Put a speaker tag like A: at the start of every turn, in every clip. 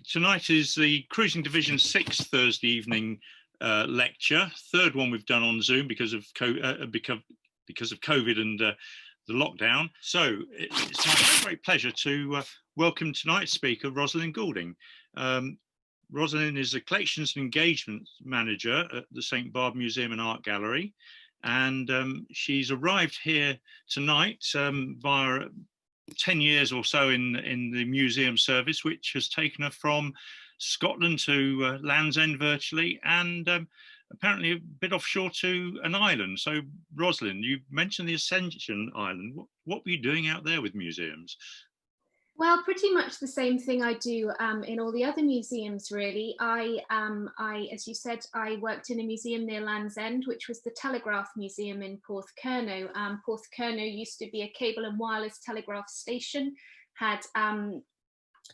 A: Tonight is the Cruising Division 6 Thursday evening lecture, third one we've done on Zoom because of COVID and the lockdown. So it's my very great pleasure to welcome tonight's speaker, Rosalyn Goulding. Rosalyn is a Collections and Engagement Manager at the St. Barbe Museum and Art Gallery, and she's arrived here tonight via 10 years or so in the museum service, which has taken her from Scotland to Land's End virtually, and apparently a bit offshore to an island. So Rosalyn, you mentioned the Ascension Island. What were you doing out there with museums?
B: Well, pretty much the same thing I do in all the other museums, really. As you said, I worked in a museum near Land's End, which was the Telegraph Museum in Porthcurno. Porthcurno used to be a cable and wireless telegraph station, had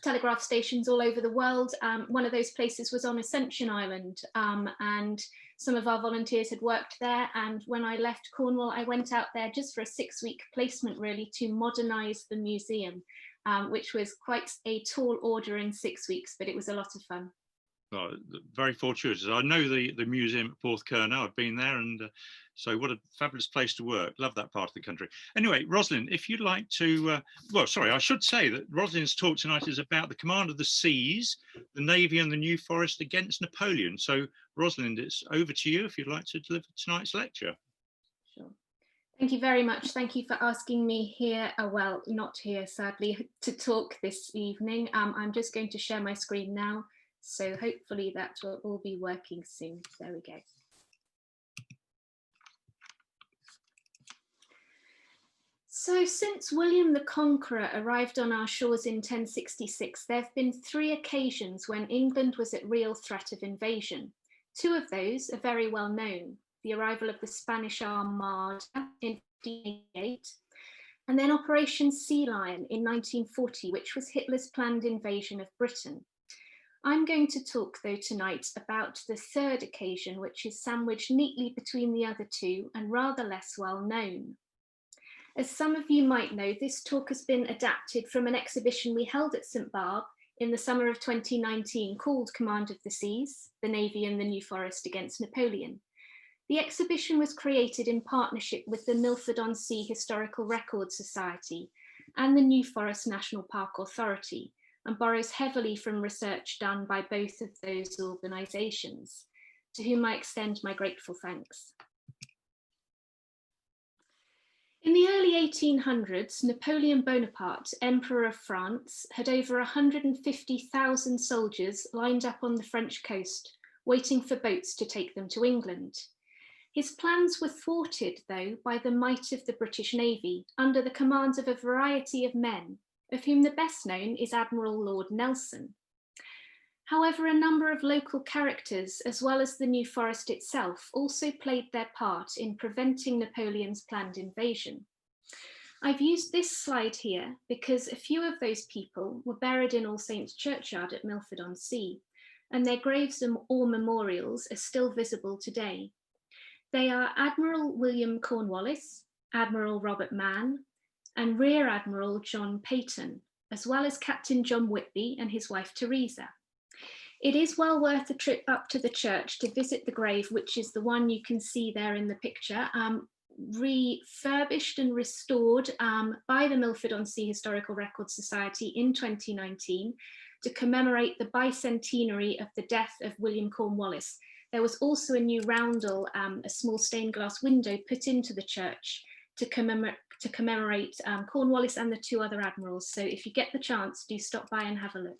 B: telegraph stations all over the world. One of those places was on Ascension Island, and some of our volunteers had worked there. And when I left Cornwall, I went out there just for a 6-week placement, really, to modernise the museum. Which was quite a tall order in 6 weeks, but it was a lot of fun.
A: Oh, very fortuitous. I know the museum at Porthcurno. I've been there, and so what a fabulous place to work. Love that part of the country. Anyway, Rosalyn, if you'd like to, well, sorry, I should say that Rosalyn's talk tonight is about the command of the seas, the Navy and the New Forest against Napoleon. So Rosalyn, it's over to you if you'd like to deliver tonight's lecture.
B: Sure. Thank you very much. Thank you for asking me here, well, not here, sadly, to talk this evening. I'm just going to share my screen now, so hopefully that will all be working soon. There we go. So since William the Conqueror arrived on our shores in 1066, there have been 3 occasions when England was at real threat of invasion. 2 of those are very well known. The arrival of the Spanish Armada in 1588, and then Operation Sea Lion in 1940, which was Hitler's planned invasion of Britain. I'm going to talk, though, tonight about the 3rd occasion, which is sandwiched neatly between the other 2 and rather less well known. As some of you might know, this talk has been adapted from an exhibition we held at St. Barbe in the summer of 2019 called Command of the Seas, the Navy and the New Forest against Napoleon. The exhibition was created in partnership with the Milford-on-Sea Historical Records Society and the New Forest National Park Authority, and borrows heavily from research done by both of those organisations, to whom I extend my grateful thanks. In the early 1800s, Napoleon Bonaparte, Emperor of France, had over 150,000 soldiers lined up on the French coast, waiting for boats to take them to England. His plans were thwarted, though, by the might of the British Navy, under the command of a variety of men, of whom the best known is Admiral Lord Nelson. However, a number of local characters, as well as the New Forest itself, also played their part in preventing Napoleon's planned invasion. I've used this slide here because a few of those people were buried in All Saints Churchyard at Milford-on-Sea, and their graves or memorials are still visible today. They are Admiral William Cornwallis, Admiral Robert Mann, and Rear Admiral John Peyton, as well as Captain John Whitby and his wife Teresa. It is well worth a trip up to the church to visit the grave, which is the one you can see there in the picture, refurbished and restored by the Milford-on-Sea Historical Records Society in 2019 to commemorate the bicentenary of the death of William Cornwallis. There was also a new roundel, a small stained glass window put into the church to commemorate Cornwallis and the 2 other admirals. So if you get the chance, do stop by and have a look.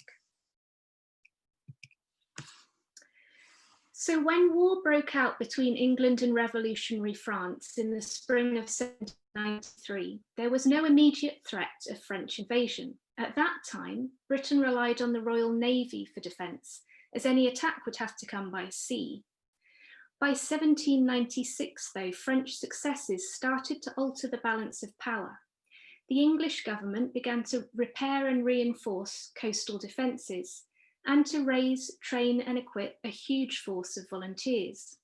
B: So when war broke out between England and revolutionary France in the spring of 1793, there was no immediate threat of French invasion. At that time, Britain relied on the Royal Navy for defence, as any attack would have to come by sea. By 1796, though, French successes started to alter the balance of power. The English government began to repair and reinforce coastal defences, and to raise, train and equip a huge force of volunteers.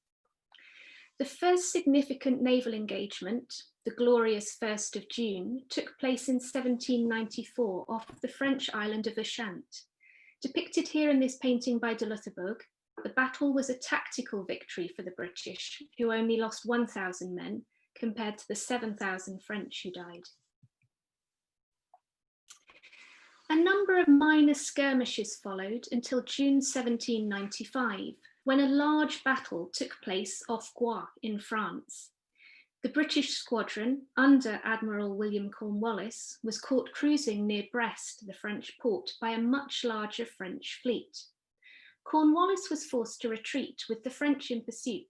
B: The first significant naval engagement, the glorious 1st of June, took place in 1794 off the French island of Ushant. Depicted here in this painting by de Lutherbourg, the battle was a tactical victory for the British, who only lost 1,000 men compared to the 7,000 French who died. A number of minor skirmishes followed until June 1795, when a large battle took place off Groix in France. The British squadron, under Admiral William Cornwallis, was caught cruising near Brest, the French port, by a much larger French fleet. Cornwallis was forced to retreat with the French in pursuit.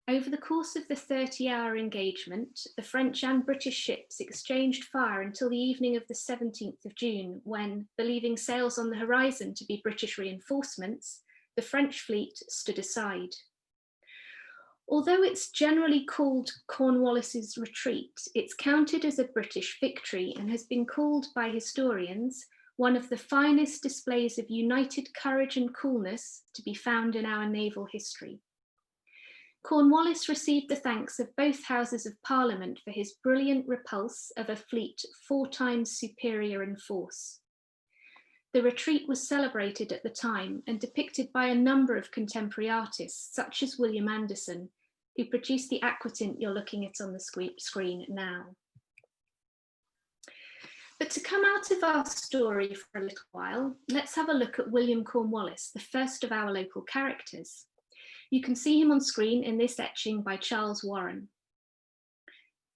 B: Over the course of the 30-hour engagement, the French and British ships exchanged fire until the evening of the 17th of June, when, believing sails on the horizon to be British reinforcements, the French fleet stood aside. Although it's generally called Cornwallis's retreat, it's counted as a British victory and has been called by historians one of the finest displays of united courage and coolness to be found in our naval history. Cornwallis received the thanks of both Houses of Parliament for his brilliant repulse of a fleet 4 times superior in force. The retreat was celebrated at the time and depicted by a number of contemporary artists, such as William Anderson, who produced the aquatint you're looking at on the screen now. But to come out of our story for a little while, let's have a look at William Cornwallis, the first of our local characters. You can see him on screen in this etching by Charles Warren.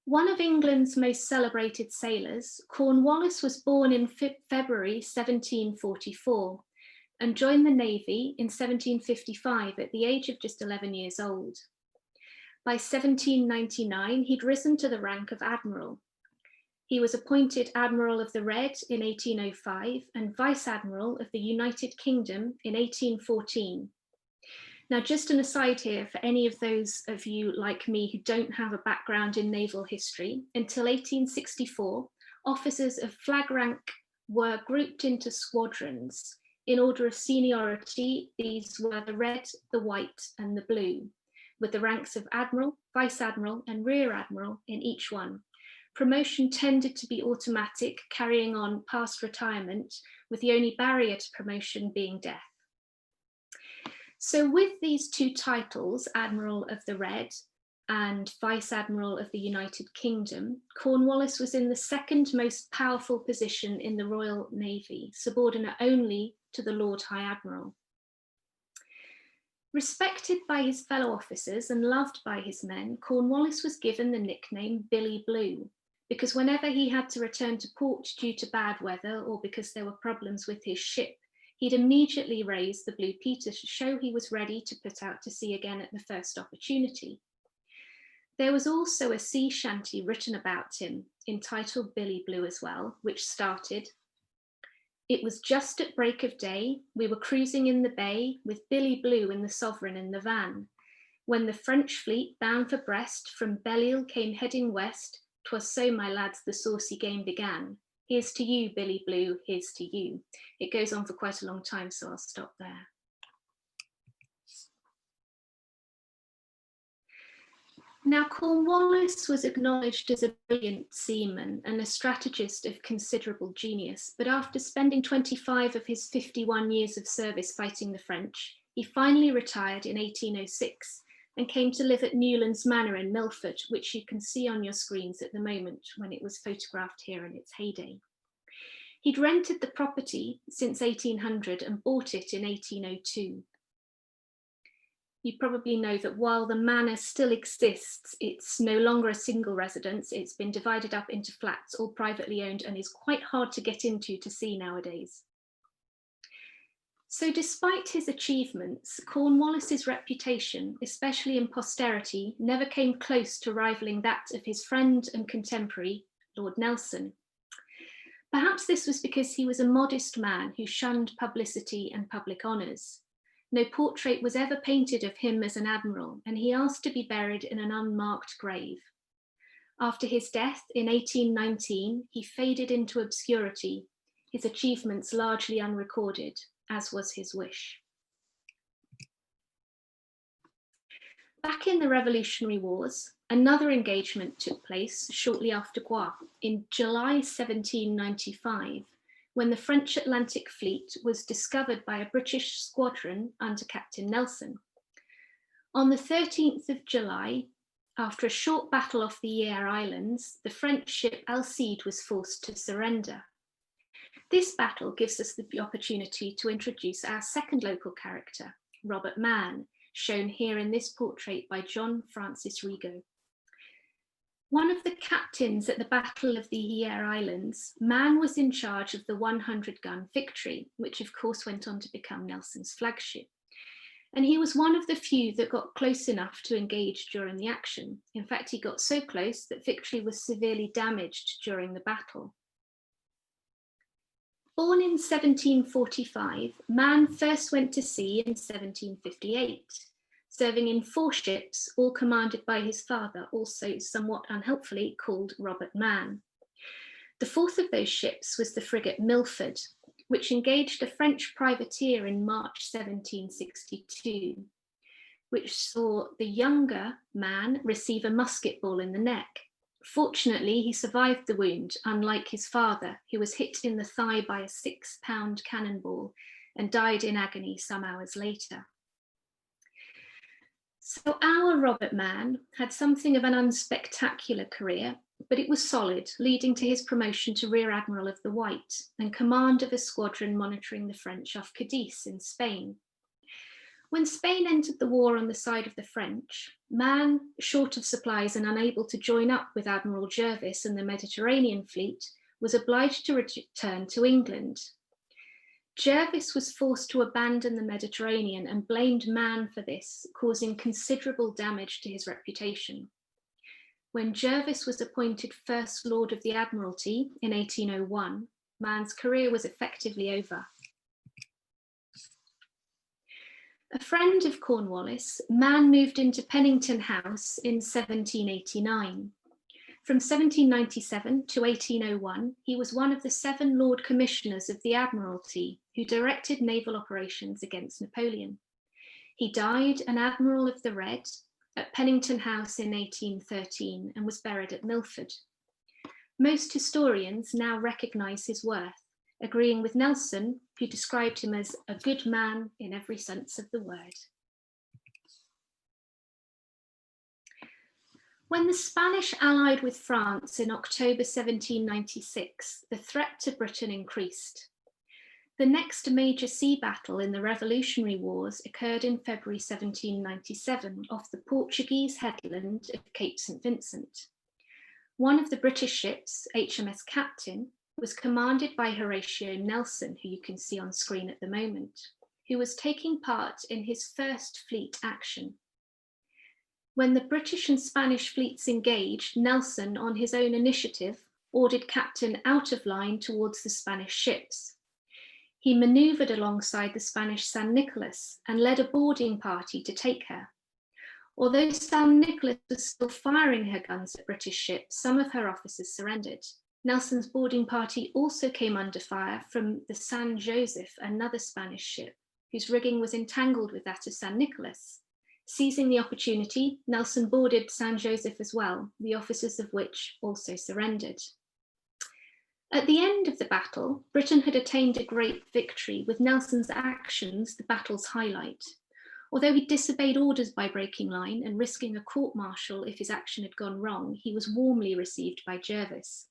B: One of England's most celebrated sailors, Cornwallis was born in February 1744 and joined the Navy in 1755 at the age of just 11 years old. By 1799, he'd risen to the rank of Admiral. He was appointed Admiral of the Red in 1805 and Vice Admiral of the United Kingdom in 1814. Now, just an aside here for any of those of you like me who don't have a background in naval history, until 1864, officers of flag rank were grouped into squadrons. In order of seniority, these were the red, the white, and the blue, with the ranks of Admiral, Vice Admiral, and Rear Admiral in each one. Promotion tended to be automatic, carrying on past retirement, with the only barrier to promotion being death. So with these 2 titles, Admiral of the Red and Vice Admiral of the United Kingdom, Cornwallis was in the second most powerful position in the Royal Navy, subordinate only to the Lord High Admiral. Respected by his fellow officers and loved by his men, Cornwallis was given the nickname Billy Blue, because whenever he had to return to port due to bad weather or because there were problems with his ship, he'd immediately raise the Blue Peter to show he was ready to put out to sea again at the first opportunity. There was also a sea shanty written about him, entitled Billy Blue as well, which started, "It was just at break of day, we were cruising in the bay with Billy Blue and the Sovereign in the van. When the French fleet bound for Brest from Belle-Isle came heading west, 'twas so, my lads, the saucy game began. Here's to you, Billy Blue, here's to you." It goes on for quite a long time, so I'll stop there. Now, Cornwallis was acknowledged as a brilliant seaman and a strategist of considerable genius, but after spending 25 of his 51 years of service fighting the French, he finally retired in 1806 and came to live at Newlands Manor in Milford, which you can see on your screens at the moment when it was photographed here in its heyday. He'd rented the property since 1800 and bought it in 1802. You probably know that while the manor still exists, it's no longer a single residence. It's been divided up into flats, all privately owned, and is quite hard to get into to see nowadays. So despite his achievements, Cornwallis's reputation, especially in posterity, never came close to rivaling that of his friend and contemporary, Lord Nelson. Perhaps this was because he was a modest man who shunned publicity and public honours. No portrait was ever painted of him as an admiral, and he asked to be buried in an unmarked grave. After his death in 1819, he faded into obscurity, his achievements largely unrecorded, as was his wish. Back in the Revolutionary Wars, another engagement took place shortly after Groix in July 1795, when the French Atlantic Fleet was discovered by a British squadron under Captain Nelson. On the 13th of July, after a short battle off the Yare Islands, the French ship Alcide was forced to surrender. This battle gives us the opportunity to introduce our second local character, Robert Mann, shown here in this portrait by John Francis Rigaud. One of the captains at the Battle of the Yare Islands, Mann was in charge of the 100-gun Victory, which of course went on to become Nelson's flagship. And he was one of the few that got close enough to engage during the action. In fact, he got so close that Victory was severely damaged during the battle. Born in 1745, Mann first went to sea in 1758, serving in 4 ships, all commanded by his father, also somewhat unhelpfully called Robert Mann. The 4th of those ships was the frigate Milford, which engaged a French privateer in March 1762, which saw the younger Mann receive a musket ball in the neck. Fortunately, he survived the wound, unlike his father, who was hit in the thigh by a 6-pound cannonball and died in agony some hours later. So our Robert Mann had something of an unspectacular career, but it was solid, leading to his promotion to Rear Admiral of the White and command of a squadron monitoring the French off Cadiz in Spain. When Spain entered the war on the side of the French, Mann, short of supplies and unable to join up with Admiral Jervis and the Mediterranean fleet, was obliged to return to England. Jervis was forced to abandon the Mediterranean and blamed Mann for this, causing considerable damage to his reputation. When Jervis was appointed First Lord of the Admiralty in 1801, Mann's career was effectively over. A friend of Cornwallis, Mann moved into Pennington House in 1789. From 1797 to 1801, he was one of the 7 Lord Commissioners of the Admiralty who directed naval operations against Napoleon. He died an Admiral of the Red at Pennington House in 1813 and was buried at Milford. Most historians now recognise his worth, agreeing with Nelson, who described him as a good man in every sense of the word. When the Spanish allied with France in October 1796, the threat to Britain increased. The next major sea battle in the Revolutionary Wars occurred in February 1797 off the Portuguese headland of Cape St. Vincent. One of the British ships, HMS Captain, was commanded by Horatio Nelson, who you can see on screen at the moment, who was taking part in his first fleet action. When the British and Spanish fleets engaged, Nelson, on his own initiative, ordered Captain out of line towards the Spanish ships. He manoeuvred alongside the Spanish San Nicolas and led a boarding party to take her. Although San Nicolas was still firing her guns at British ships, some of her officers surrendered. Nelson's boarding party also came under fire from the San Joseph, another Spanish ship, whose rigging was entangled with that of San Nicolas. Seizing the opportunity, Nelson boarded San Joseph as well, the officers of which also surrendered. At the end of the battle, Britain had attained a great victory, with Nelson's actions the battle's highlight. Although he disobeyed orders by breaking line and risking a court-martial if his action had gone wrong, he was warmly received by Jervis.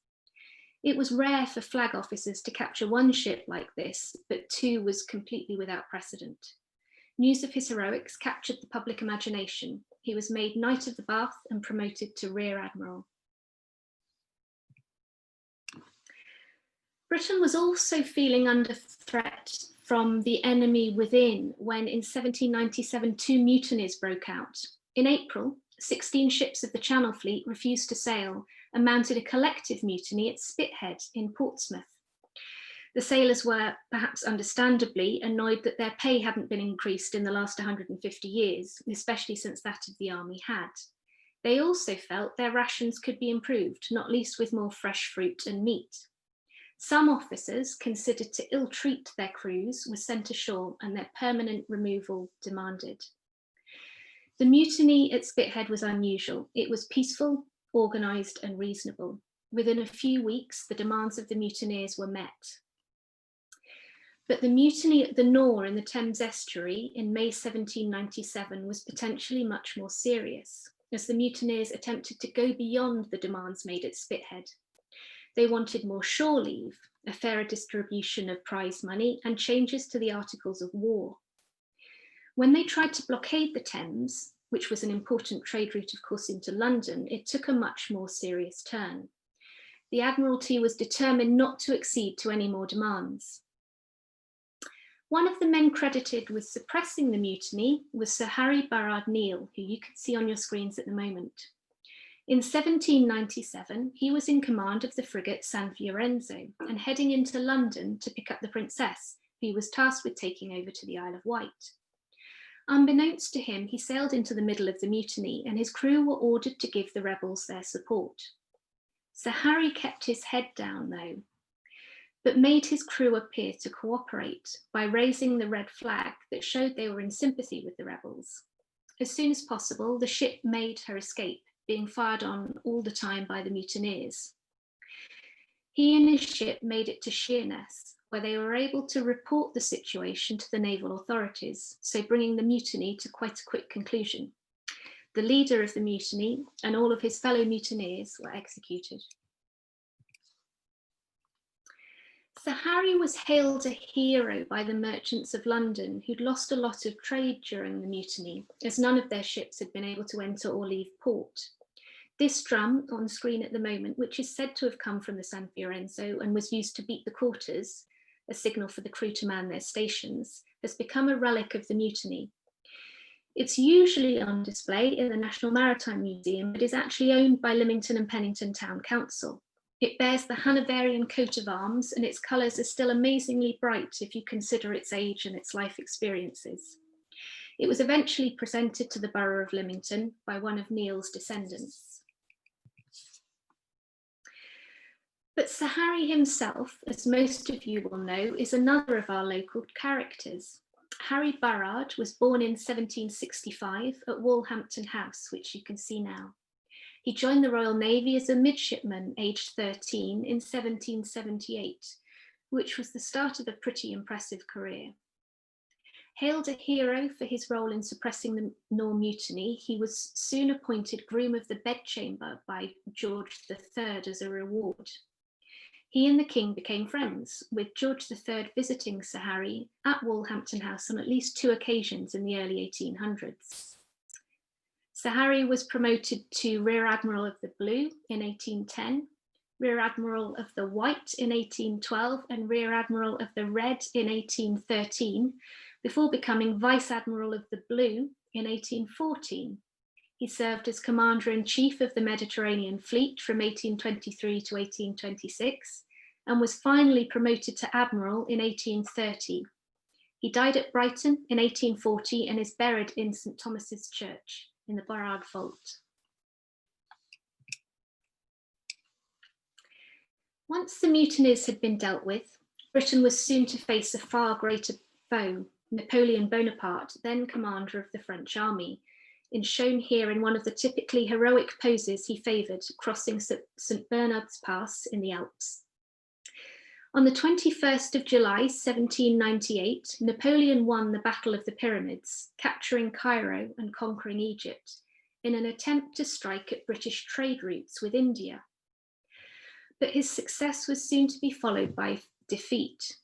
B: It was rare for flag officers to capture one ship like this, but 2 was completely without precedent. News of his heroics captured the public imagination. He was made Knight of the Bath and promoted to Rear Admiral. Britain was also feeling under threat from the enemy within when in 1797 2 mutinies broke out. In April, 16 ships of the Channel Fleet refused to sail and mounted a collective mutiny at Spithead in Portsmouth. The sailors were, perhaps understandably, annoyed that their pay hadn't been increased in the last 150 years, especially since that of the army had. They also felt their rations could be improved, not least with more fresh fruit and meat. Some officers, considered to ill-treat their crews, were sent ashore and their permanent removal demanded. The mutiny at Spithead was unusual. It was peaceful, organised and reasonable. Within a few weeks, the demands of the mutineers were met. But the mutiny at the Nore in the Thames estuary in May 1797 was potentially much more serious, as the mutineers attempted to go beyond the demands made at Spithead. They wanted more shore leave, a fairer distribution of prize money, and changes to the Articles of War. When they tried to blockade the Thames, which was an important trade route, of course, into London, it took a much more serious turn. The Admiralty was determined not to accede to any more demands. One of the men credited with suppressing the mutiny was Sir Harry Burrard Neale, who you can see on your screens at the moment. In 1797, he was in command of the frigate San Fiorenzo and heading into London to pick up the Princess, who he was tasked with taking over to the Isle of Wight. Unbeknownst to him, he sailed into the middle of the mutiny and his crew were ordered to give the rebels their support. Sir Harry kept his head down, though, but made his crew appear to cooperate by raising the red flag that showed they were in sympathy with the rebels. As soon as possible, the ship made her escape, being fired on all the time by the mutineers. He and his ship made it to Sheerness, where they were able to report the situation to the naval authorities, so bringing the mutiny to quite a quick conclusion. The leader of the mutiny and all of his fellow mutineers were executed. Sir Harry was hailed a hero by the merchants of London, who'd lost a lot of trade during the mutiny, as none of their ships had been able to enter or leave port. This drum on screen at the moment, which is said to have come from the San Fiorenzo and was used to beat the quarters, a signal for the crew to man their stations, has become a relic of the mutiny. It's usually on display in the National Maritime Museum, but is actually owned by Lymington and Pennington Town Council. It bears the Hanoverian coat of arms and its colours are still amazingly bright if you consider its age and its life experiences. It was eventually presented to the Borough of Lymington by one of Neale's descendants. But Sir Harry himself, as most of you will know, is another of our local characters. Harry Burrard was born in 1765 at Walhampton House, which you can see now. He joined the Royal Navy as a midshipman, aged 13, in 1778, which was the start of a pretty impressive career. Hailed a hero for his role in suppressing the Nore mutiny, he was soon appointed Groom of the Bedchamber by George III as a reward. He and the King became friends, with George III visiting Sir Harry at Walhampton House on at least 2 occasions in the early 1800s. Sir Harry was promoted to Rear Admiral of the Blue in 1810, Rear Admiral of the White in 1812, and Rear Admiral of the Red in 1813, before becoming Vice Admiral of the Blue in 1814. He served as Commander-in-Chief of the Mediterranean Fleet from 1823 to 1826, and was finally promoted to Admiral in 1830. He died at Brighton in 1840 and is buried in St Thomas's Church in the Burrard Vault. Once the mutineers had been dealt with, Britain was soon to face a far greater foe, Napoleon Bonaparte, then commander of the French army, shown here in one of the typically heroic poses he favoured, crossing St Bernard's Pass in the Alps. On the 21st of July, 1798, Napoleon won the Battle of the Pyramids, capturing Cairo and conquering Egypt, in an attempt to strike at British trade routes with India. But his success was soon to be followed by defeat.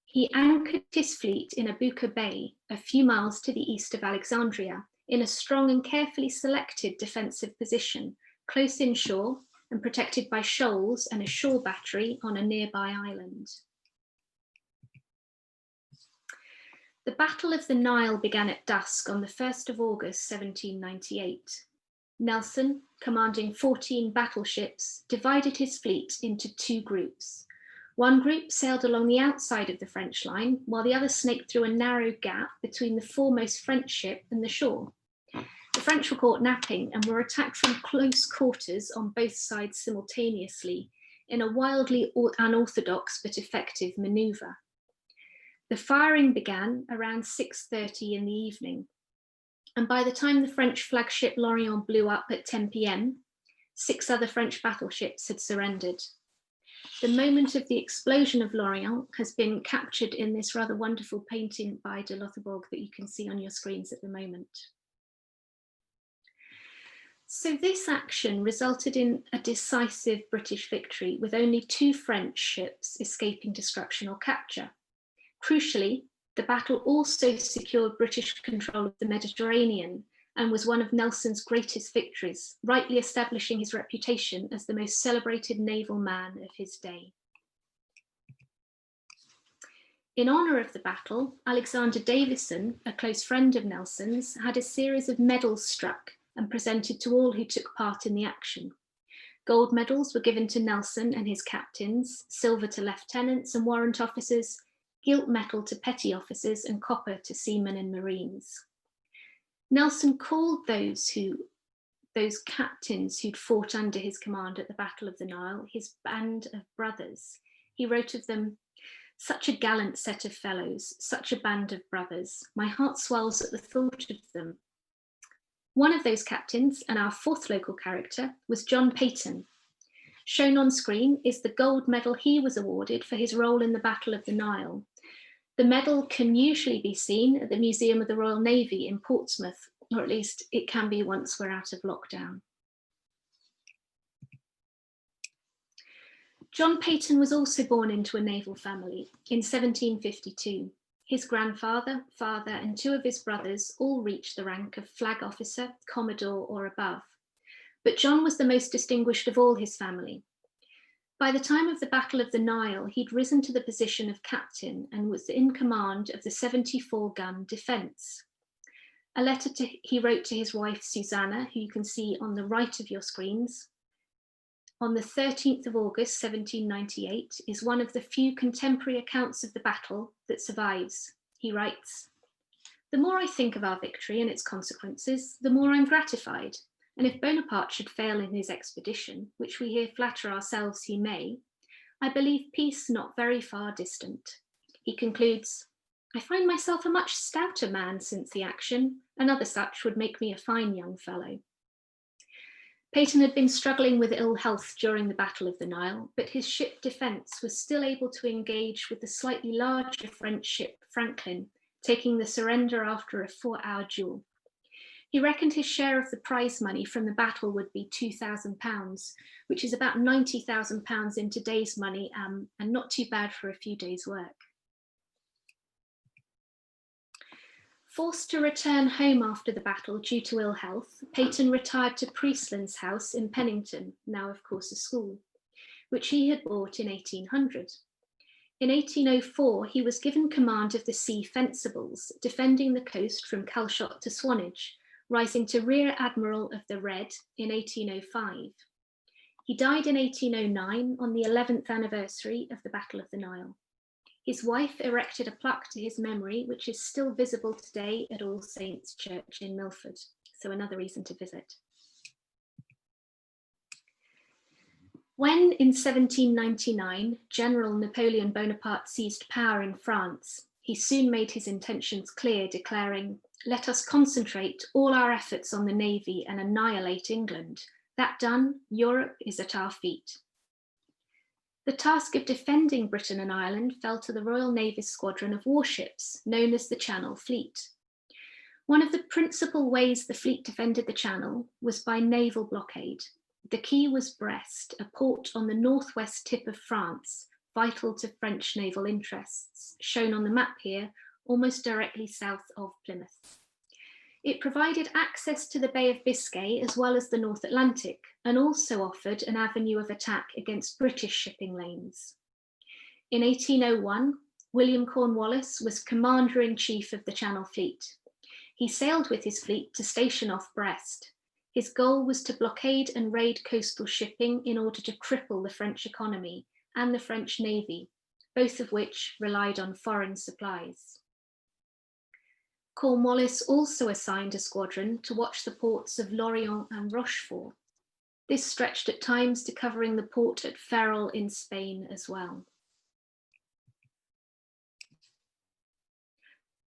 B: He anchored his fleet in Abuka Bay, a few miles to the east of Alexandria, in a strong and carefully selected defensive position, close inshore and protected by shoals and a shore battery on a nearby island. The Battle of the Nile began at dusk on the 1st of August, 1798. Nelson, commanding 14 battleships, divided his fleet into 2 groups. One group sailed along the outside of the French line, while the other snaked through a narrow gap between the foremost French ship and the shore. The French were caught napping and were attacked from close quarters on both sides simultaneously in a wildly unorthodox but effective manoeuvre. The firing began around 6:30 in the evening, and by the time the French flagship L'Orient blew up at 10 p.m, 6 other French battleships had surrendered. The moment of the explosion of Lorient has been captured in this rather wonderful painting by de Loutherbourg that you can see on your screens at the moment. So this action resulted in a decisive British victory, with only 2 French ships escaping destruction or capture. Crucially, the battle also secured British control of the Mediterranean and was one of Nelson's greatest victories, rightly establishing his reputation as the most celebrated naval man of his day. In honour of the battle, Alexander Davison, a close friend of Nelson's, had a series of medals struck and presented to all who took part in the action. Gold medals were given to Nelson and his captains, silver to lieutenants and warrant officers, gilt metal to petty officers, and copper to seamen and marines. Nelson called those captains who'd fought under his command at the Battle of the Nile his band of brothers. He wrote of them, "Such a gallant set of fellows, such a band of brothers. My heart swells at the thought of them." One of those captains, and our 4th local character, was John Peyton. Shown on screen is the gold medal he was awarded for his role in the Battle of the Nile. The medal can usually be seen at the Museum of the Royal Navy in Portsmouth, or at least it can be once we're out of lockdown. John Peyton was also born into a naval family in 1752. His grandfather, father, and 2 of his brothers all reached the rank of flag officer, commodore, or above. But John was the most distinguished of all his family. By the time of the Battle of the Nile, he'd risen to the position of captain and was in command of the 74-gun defence. A letter he wrote to his wife, Susanna, who you can see on the right of your screens, on the 13th of August, 1798, is one of the few contemporary accounts of the battle that survives. He writes, "The more I think of our victory and its consequences, the more I'm gratified. And if Bonaparte should fail in his expedition, which we here flatter ourselves he may, I believe peace not very far distant." He concludes, "I find myself a much stouter man since the action. Another such would make me a fine young fellow." Peyton had been struggling with ill health during the Battle of the Nile, but his ship Defence was still able to engage with the slightly larger French ship Franklin, taking the surrender after a 4-hour duel. He reckoned his share of the prize money from the battle would be £2,000, which is about £90,000 in today's money, and not too bad for a few days' work. Forced to return home after the battle due to ill health, Peyton retired to Priestland's house in Pennington, now of course a school, which he had bought in 1800. In 1804, he was given command of the Sea Fencibles, defending the coast from Calshot to Swanage, rising to Rear Admiral of the Red in 1805. He died in 1809 on the 11th anniversary of the Battle of the Nile. His wife erected a plaque to his memory, which is still visible today at All Saints Church in Milford, so another reason to visit. When, in 1799, General Napoleon Bonaparte seized power in France, he soon made his intentions clear, declaring, "Let us concentrate all our efforts on the navy and annihilate England. That done, Europe is at our feet." The task of defending Britain and Ireland fell to the Royal Navy's squadron of warships, known as the Channel Fleet. One of the principal ways the fleet defended the Channel was by naval blockade. The key was Brest, a port on the northwest tip of France, vital to French naval interests, shown on the map here, almost directly south of Plymouth. It provided access to the Bay of Biscay as well as the North Atlantic, and also offered an avenue of attack against British shipping lanes. In 1801, William Cornwallis was Commander-in-Chief of the Channel Fleet. He sailed with his fleet to station off Brest. His goal was to blockade and raid coastal shipping in order to cripple the French economy and the French Navy, both of which relied on foreign supplies. Cornwallis also assigned a squadron to watch the ports of Lorient and Rochefort. This stretched at times to covering the port at Ferrol in Spain as well.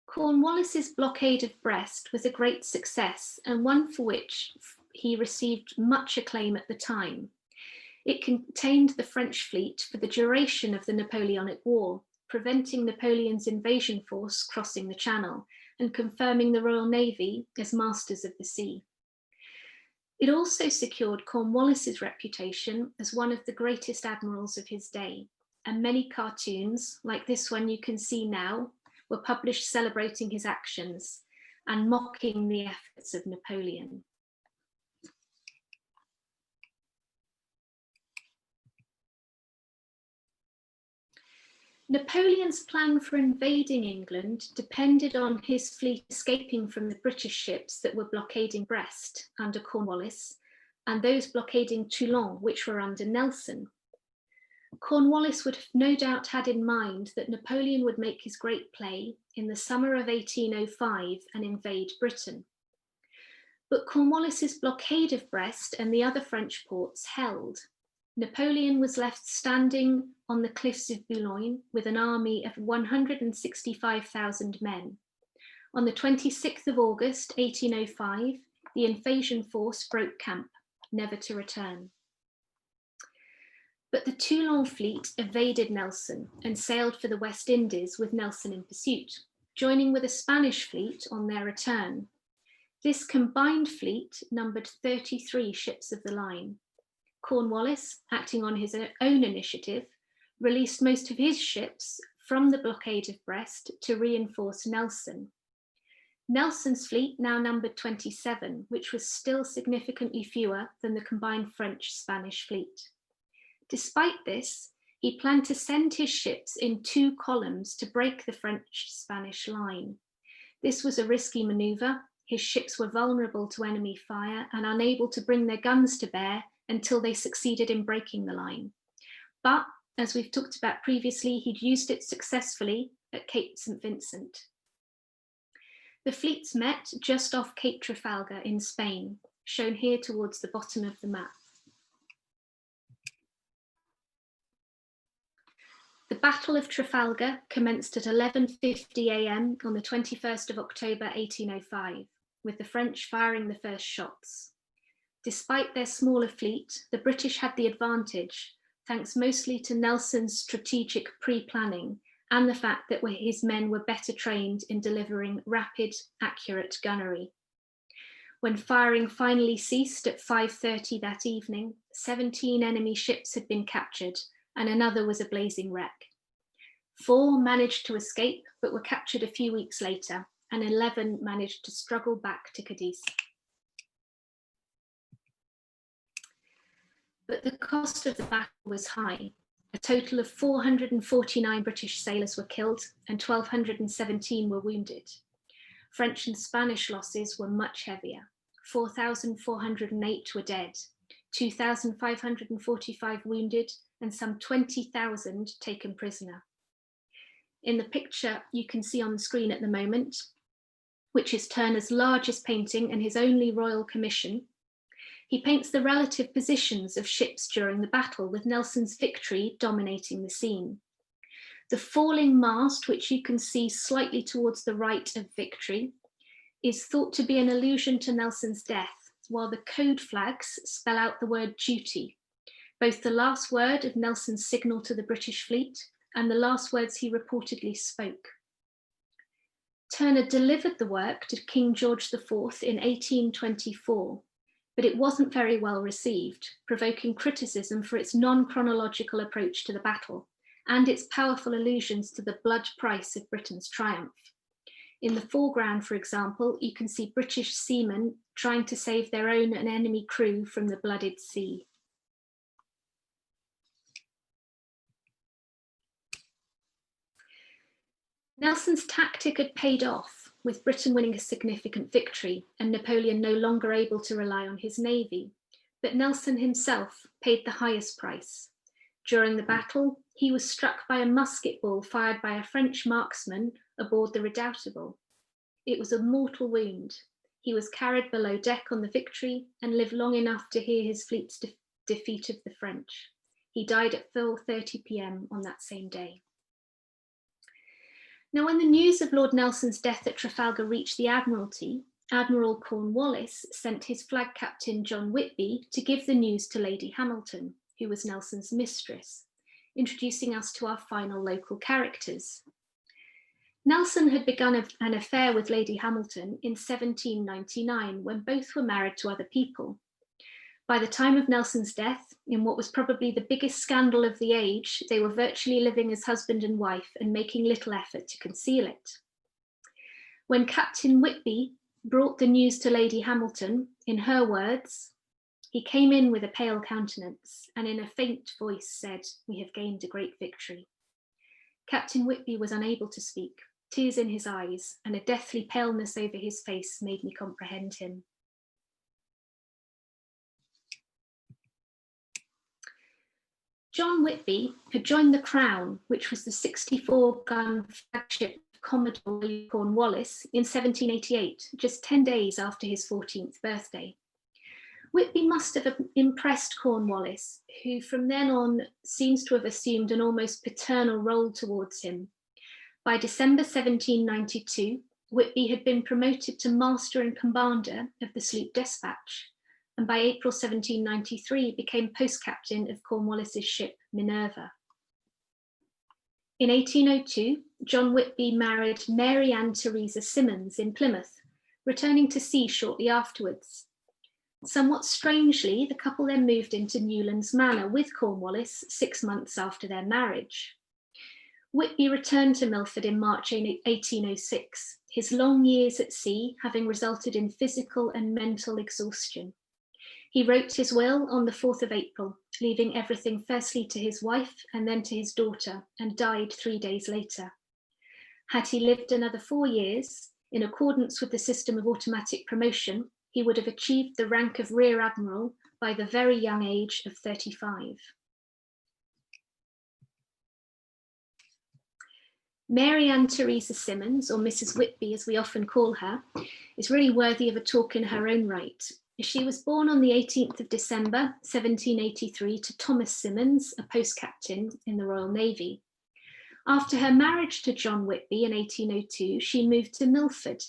B: Cornwallis's blockade of Brest was a great success, and one for which he received much acclaim at the time. It contained the French fleet for the duration of the Napoleonic War, preventing Napoleon's invasion force crossing the Channel and confirming the Royal Navy as masters of the sea. It also secured Cornwallis's reputation as one of the greatest admirals of his day, and many cartoons, like this one you can see now, were published celebrating his actions and mocking the efforts of Napoleon. Napoleon's plan for invading England depended on his fleet escaping from the British ships that were blockading Brest under Cornwallis and those blockading Toulon, which were under Nelson. Cornwallis would have no doubt had in mind that Napoleon would make his great play in the summer of 1805 and invade Britain. But Cornwallis's blockade of Brest and the other French ports held. Napoleon was left standing on the cliffs of Boulogne with an army of 165,000 men. On the 26th of August, 1805, the invasion force broke camp, never to return. But the Toulon fleet evaded Nelson and sailed for the West Indies with Nelson in pursuit, joining with a Spanish fleet on their return. This combined fleet numbered 33 ships of the line. Cornwallis, acting on his own initiative, released most of his ships from the blockade of Brest to reinforce Nelson. Nelson's fleet now numbered 27, which was still significantly fewer than the combined French-Spanish fleet. Despite this, he planned to send his ships in 2 columns to break the French-Spanish line. This was a risky maneuver. His ships were vulnerable to enemy fire and unable to bring their guns to bear until they succeeded in breaking the line. But, as we've talked about previously, he'd used it successfully at Cape St. Vincent. The fleets met just off Cape Trafalgar in Spain, shown here towards the bottom of the map. The Battle of Trafalgar commenced at 11:50 a.m. on the 21st of October 1805, with the French firing the first shots. Despite their smaller fleet, the British had the advantage, thanks mostly to Nelson's strategic pre-planning and the fact that his men were better trained in delivering rapid, accurate gunnery. When firing finally ceased at 5:30 that evening, 17 enemy ships had been captured and another was a blazing wreck. 4 managed to escape but were captured a few weeks later, and 11 managed to struggle back to Cadiz. But the cost of the battle was high. A total of 449 British sailors were killed and 1,217 were wounded. French and Spanish losses were much heavier. 4,408 were dead, 2,545 wounded, and some 20,000 taken prisoner. In the picture you can see on the screen at the moment, which is Turner's largest painting and his only royal commission, he paints the relative positions of ships during the battle, with Nelson's Victory dominating the scene. The falling mast, which you can see slightly towards the right of Victory, is thought to be an allusion to Nelson's death, while the code flags spell out the word duty, both the last word of Nelson's signal to the British fleet and the last words he reportedly spoke. Turner delivered the work to King George IV in 1824, but it wasn't very well received, provoking criticism for its non-chronological approach to the battle and its powerful allusions to the blood price of Britain's triumph. In the foreground, for example, you can see British seamen trying to save their own and enemy crew from the blooded sea. Nelson's tactic had paid off, with Britain winning a significant victory and Napoleon no longer able to rely on his navy. But Nelson himself paid the highest price. During the battle, he was struck by a musket ball fired by a French marksman aboard the Redoubtable. It was a mortal wound. He was carried below deck on the Victory and lived long enough to hear his fleet's defeat of the French. He died at 4:30 p.m. on that same day. Now, when the news of Lord Nelson's death at Trafalgar reached the Admiralty, Admiral Cornwallis sent his flag captain John Whitby to give the news to Lady Hamilton, who was Nelson's mistress, introducing us to our final local characters. Nelson had begun an affair with Lady Hamilton in 1799 when both were married to other people. By the time of Nelson's death, in what was probably the biggest scandal of the age, they were virtually living as husband and wife and making little effort to conceal it. When Captain Whitby brought the news to Lady Hamilton, in her words, he came in with a pale countenance and in a faint voice said, "We have gained a great victory." Captain Whitby was unable to speak. Tears in his eyes and a deathly paleness over his face made me comprehend him. John Whitby had joined the Crown, which was the 64-gun flagship of Commodore Cornwallis, in 1788, just 10 days after his 14th birthday. Whitby must have impressed Cornwallis, who from then on seems to have assumed an almost paternal role towards him. By December 1792, Whitby had been promoted to Master and Commander of the sloop Despatch, and by April 1793 became post-captain of Cornwallis's ship Minerva. In 1802, John Whitby married Mary Ann Theresa Simmons in Plymouth, returning to sea shortly afterwards. Somewhat strangely, the couple then moved into Newlands Manor with Cornwallis 6 months after their marriage. Whitby returned to Milford in March 1806, his long years at sea having resulted in physical and mental exhaustion. He wrote his will on the 4th of April, leaving everything firstly to his wife and then to his daughter, and died 3 days later. Had he lived another 4 years, in accordance with the system of automatic promotion, he would have achieved the rank of Rear Admiral by the very young age of 35. Mary Ann Theresa Simmons, or Mrs. Whitby as we often call her, is really worthy of a talk in her own right. She was born on the 18th of December, 1783 to Thomas Simmons, a post-captain in the Royal Navy. After her marriage to John Whitby in 1802, she moved to Milford,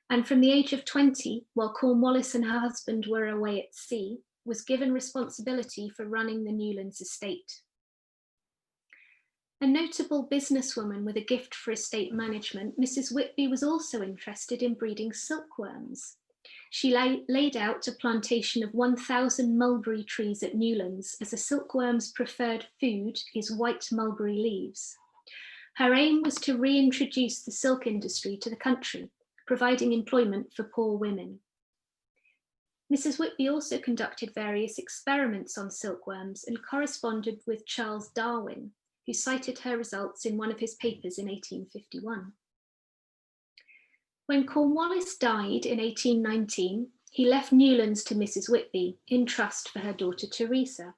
B: and from the age of 20, while Cornwallis and her husband were away at sea, was given responsibility for running the Newlands estate. A notable businesswoman with a gift for estate management, Mrs. Whitby was also interested in breeding silkworms. She laid out a plantation of 1,000 mulberry trees at Newlands, as a silkworm's preferred food is white mulberry leaves. Her aim was to reintroduce the silk industry to the country, providing employment for poor women. Mrs. Whitby also conducted various experiments on silkworms and corresponded with Charles Darwin, who cited her results in one of his papers in 1851. When Cornwallis died in 1819, he left Newlands to Mrs. Whitby in trust for her daughter Theresa.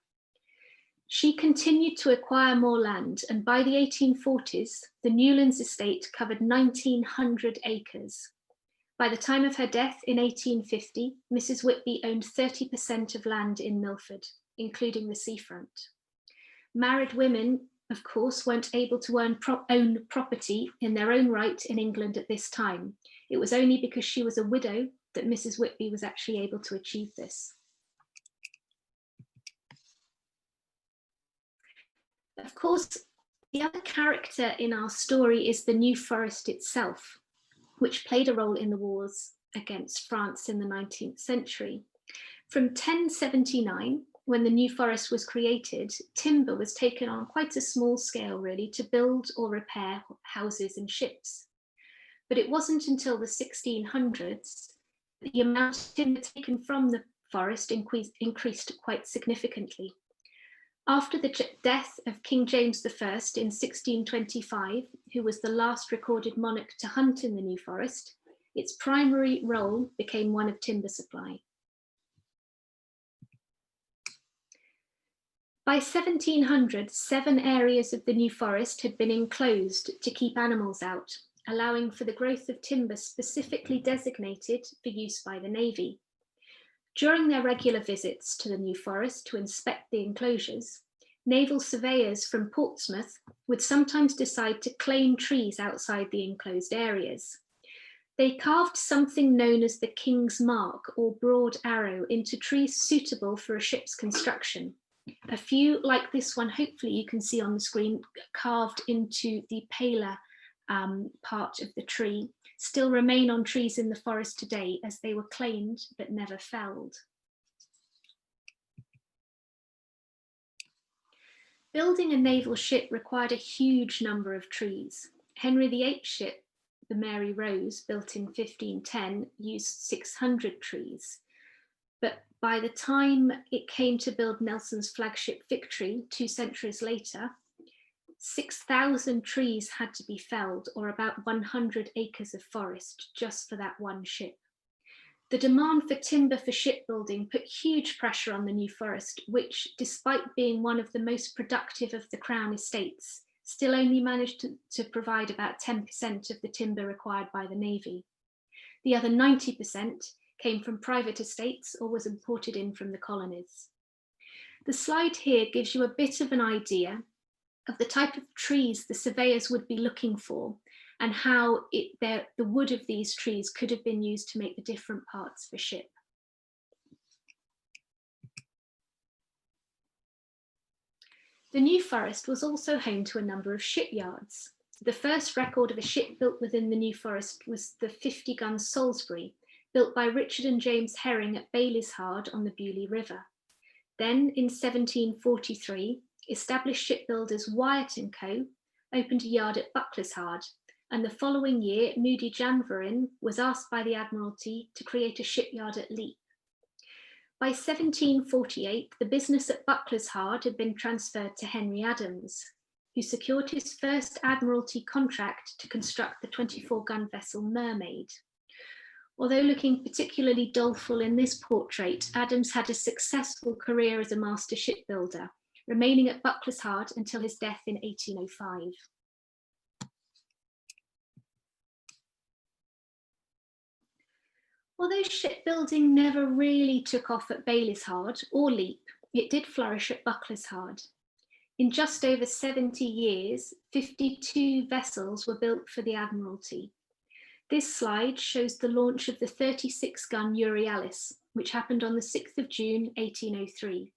B: She continued to acquire more land, and by the 1840s, the Newlands estate covered 1,900 acres. By the time of her death in 1850, Mrs. Whitby owned 30% of land in Milford, including the seafront. Married women, of course, weren't able to own property in their own right in England at this time. It was only because she was a widow that Mrs. Whitby was actually able to achieve this. Of course, the other character in our story is the New Forest itself, which played a role in the wars against France in the 19th century. From 1079, when the New Forest was created, timber was taken on quite a small scale, really, to build or repair houses and ships. But it wasn't until the 1600s that the amount of timber taken from the forest increased quite significantly. After the death of King James I in 1625, who was the last recorded monarch to hunt in the New Forest, its primary role became one of timber supply. By 1700, 7 areas of the New Forest had been enclosed to keep animals out, allowing for the growth of timber specifically designated for use by the Navy. During their regular visits to the New Forest to inspect the enclosures, naval surveyors from Portsmouth would sometimes decide to claim trees outside the enclosed areas. They carved something known as the King's Mark, or broad arrow, into trees suitable for a ship's construction. A few, like this one, hopefully you can see on the screen, carved into the paler part of the tree, still remain on trees in the forest today, as they were claimed but never felled. Building a naval ship required a huge number of trees. Henry VIII's ship, the Mary Rose, built in 1510, used 600 trees. But by the time it came to build Nelson's flagship Victory 2 centuries later, 6,000 trees had to be felled, or about 100 acres of forest, just for that one ship. The demand for timber for shipbuilding put huge pressure on the New Forest, which, despite being one of the most productive of the Crown estates, still only managed to provide about 10% of the timber required by the Navy. The other 90% came from private estates or was imported in from the colonies. The slide here gives you a bit of an idea of the type of trees the surveyors would be looking for, and how the wood of these trees could have been used to make the different parts of a ship. The New Forest was also home to a number of shipyards. The first record of a ship built within the New Forest was the 50-gun Salisbury, built by Richard and James Herring at Baileyshard on the Beaulieu River. Then, in 1743, established shipbuilders Wyatt & Co. opened a yard at Buckleshard, and the following year, Moody Janvrin was asked by the Admiralty to create a shipyard at Leap. By 1748, the business at Buckleshard had been transferred to Henry Adams, who secured his first Admiralty contract to construct the 24-gun vessel Mermaid. Although looking particularly doleful in this portrait, Adams had a successful career as a master shipbuilder, remaining at Buckleshard until his death in 1805. Although shipbuilding never really took off at Baileyshard or Leap, it did flourish at Buckleshard. In just over 70 years, 52 vessels were built for the Admiralty. This slide shows the launch of the 36-gun Euryalus, which happened on the 6th of June, 1803.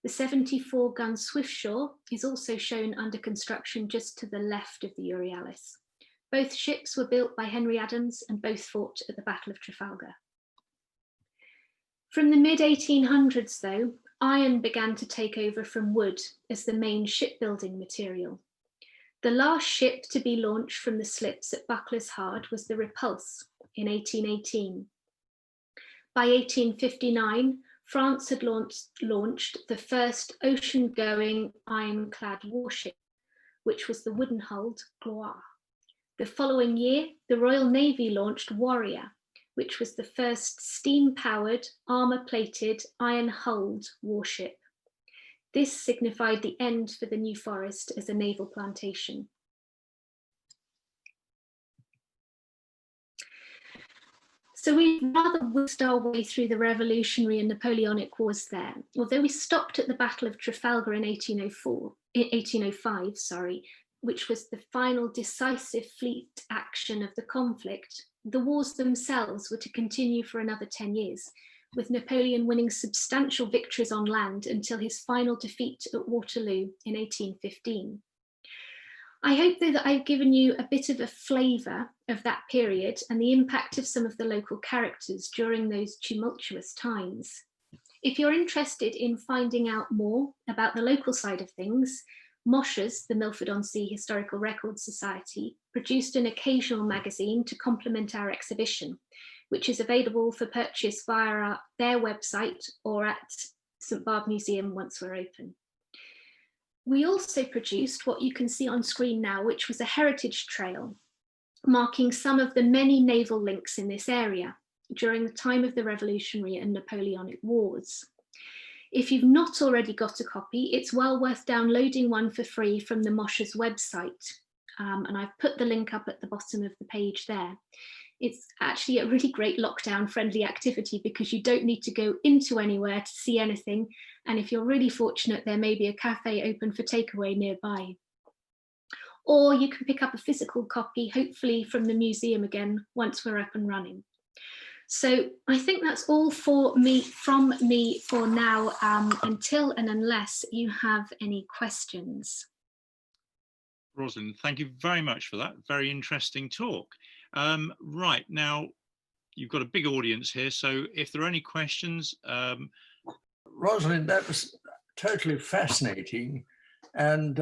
B: The 74-gun Swiftsure is also shown under construction just to the left of the Euryalus. Both ships were built by Henry Adams and both fought at the Battle of Trafalgar. From the mid-1800s, though, iron began to take over from wood as the main shipbuilding material. The last ship to be launched from the slips at Buckleshard was the Repulse in 1818. By 1859, France had launched the first ocean-going ironclad warship, which was the wooden-hulled Gloire. The following year, the Royal Navy launched Warrior, which was the first steam-powered, armour-plated, iron-hulled warship. This signified the end for the New Forest as a naval plantation. So we've rather whizzed our way through the Revolutionary and Napoleonic Wars there. Although we stopped at the Battle of Trafalgar in 1805, which was the final decisive fleet action of the conflict, the wars themselves were to continue for another 10 years, with Napoleon winning substantial victories on land until his final defeat at Waterloo in 1815. I hope though that I've given you a bit of a flavour of that period and the impact of some of the local characters during those tumultuous times. If you're interested in finding out more about the local side of things, Moshes, the Milford-on-Sea Historical Records Society, produced an occasional magazine to complement our exhibition, which is available for purchase via their website or at St Barbe Museum once we're open. We also produced what you can see on screen now, which was a heritage trail, marking some of the many naval links in this area during the time of the Revolutionary and Napoleonic Wars. If you've not already got a copy, it's well worth downloading one for free from the Moshes website. And I've put the link up at the bottom of the page there. It's actually a really great lockdown-friendly activity because you don't need to go into anywhere to see anything. And if you're really fortunate, there may be a cafe open for takeaway nearby. Or you can pick up a physical copy, hopefully from the museum again, once we're up and running. So I think that's all from me for now, until and unless you have any questions.
A: Rosalyn, thank you very much for that. Very interesting talk. Right, now, you've got a big audience here, so if there are any questions...
C: Rosalyn, that was totally fascinating, and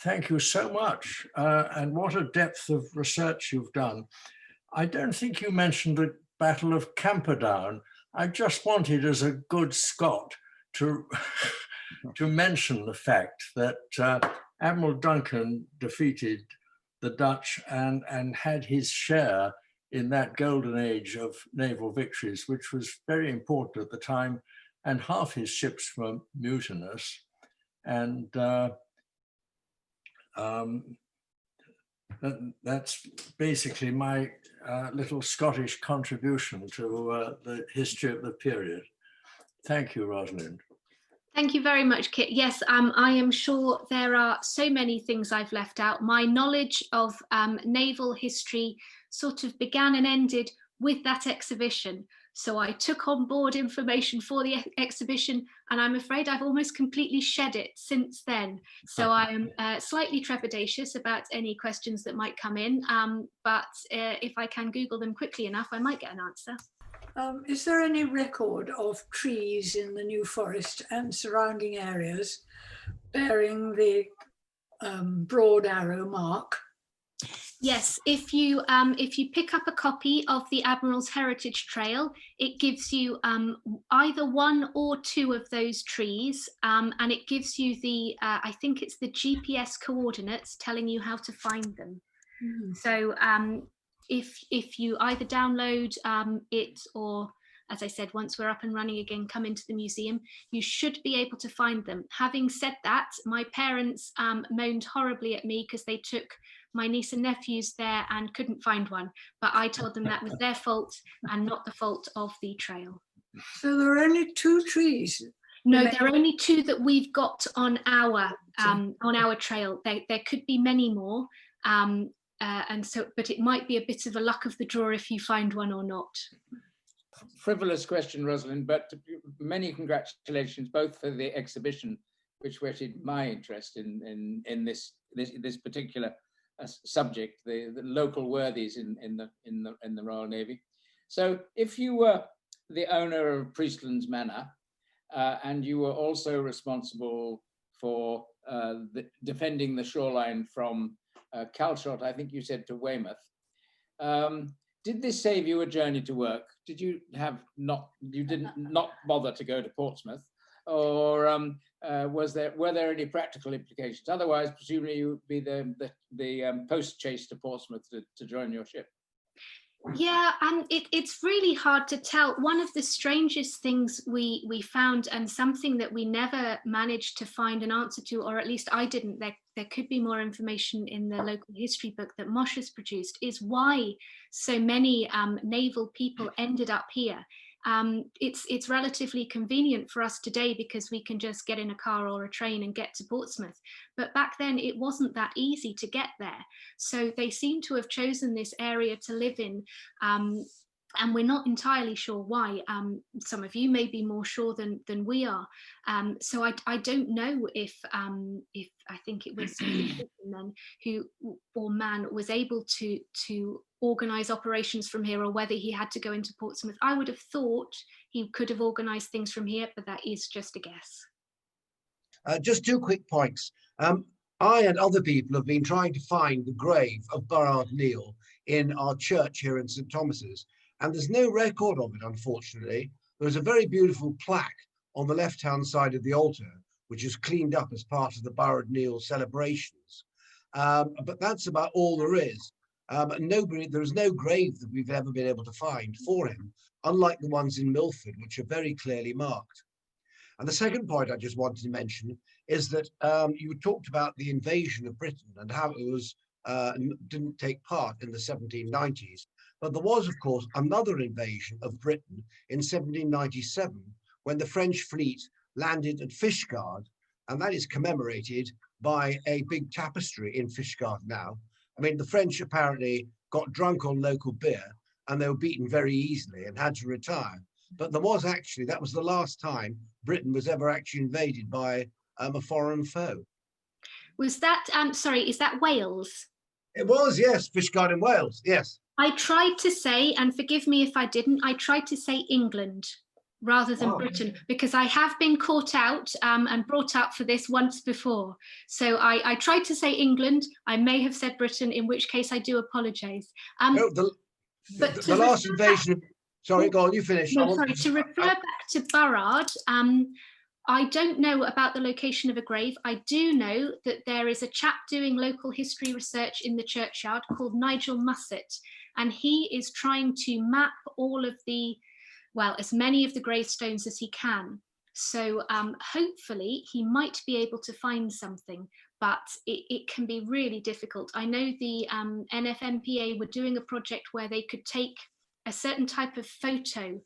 C: thank you so much. And what a depth of research you've done. I don't think you mentioned the Battle of Camperdown. I just wanted, as a good Scot, to mention the fact that Admiral Duncan defeated the Dutch and had his share in that golden age of naval victories, which was very important at the time, and half his ships were mutinous. And that's basically my little Scottish contribution to the history of the period. Thank you, Rosalyn.
B: Thank you very much, Kit. Yes, I am sure there are so many things I've left out. My knowledge of naval history sort of began and ended with that exhibition. So I took on board information for the exhibition, and I'm afraid I've almost completely shed it since then. So I am slightly trepidatious about any questions that might come in, but if I can Google them quickly enough, I might get an answer.
D: Is there any record of trees in the New Forest and surrounding areas bearing the broad arrow mark?
B: Yes, if you pick up a copy of the Admiral's Heritage Trail, it gives you either one or two of those trees, and it gives you the I think it's the GPS coordinates telling you how to find them. Mm. So if you either download it, or, as I said, once we're up and running again, come into the museum, you should be able to find them. Having said that, my parents moaned horribly at me because they took my niece and nephews there and couldn't find one, but I told them that was their fault and not the fault of the trail.
D: So there are only two trees?
B: No, there are only two that we've got on our trail. There could be many more, and so, but it might be a bit of a luck of the draw if you find one or not.
E: Frivolous question, Rosalyn, but many congratulations both for the exhibition, which whetted my interest in this particular subject, the local worthies in the Royal Navy. So, if you were the owner of Priestlands Manor, and you were also responsible for defending the shoreline from Calshot, I think you said, to Weymouth, did this save you a journey to work? Did you not bother to go to Portsmouth, or were there any practical implications? Otherwise, presumably you would be the post chase to Portsmouth to join your ship.
B: Yeah, and it's really hard to tell. One of the strangest things we found, and something that we never managed to find an answer to, or at least I didn't, there could be more information in the local history book that Mosh has produced, is why so many naval people ended up here. It's relatively convenient for us today because we can just get in a car or a train and get to Portsmouth. But back then it wasn't that easy to get there. So they seem to have chosen this area to live in. And we're not entirely sure why. Some of you may be more sure than we are. So I don't know if I think it was then who, or man, was able to organise operations from here, or whether he had to go into Portsmouth. I would have thought he could have organised things from here, but that is just a guess.
F: Just two quick points. I and other people have been trying to find the grave of Burrard Neal in our church here in St Thomas's, and there's no record of it, unfortunately. There's a very beautiful plaque on the left-hand side of the altar, which is cleaned up as part of the Burrard Neal celebrations. But that's about all there is. There's no grave that we've ever been able to find for him, unlike the ones in Milford, which are very clearly marked. And the second point I just wanted to mention is that you talked about the invasion of Britain and how it was didn't take part in the 1790s. But there was, of course, another invasion of Britain in 1797, when the French fleet landed at Fishguard, and that is commemorated by a big tapestry in Fishguard now. I mean, the French apparently got drunk on local beer and they were beaten very easily and had to retire. But there was actually, that was the last time Britain was ever actually invaded by a foreign foe.
B: Was that, sorry, is that Wales?
F: It was, yes, Fishguard in Wales, yes.
B: I tried to say, and forgive me if I didn't, I tried to say England rather than Britain, because I have been caught out and brought up for this once before. So I tried to say England. I may have said Britain, in which case I do apologise.
F: No, the last invasion, sorry, go on, you finish.
B: No, sorry, to refer back to Burrard, I don't know about the location of a grave. I do know that there is a chap doing local history research in the churchyard called Nigel Mussett, and he is trying to map all of the, well, as many of the gravestones as he can. So hopefully he might be able to find something, but it can be really difficult. I know the NFMPA were doing a project where they could take a certain type of photo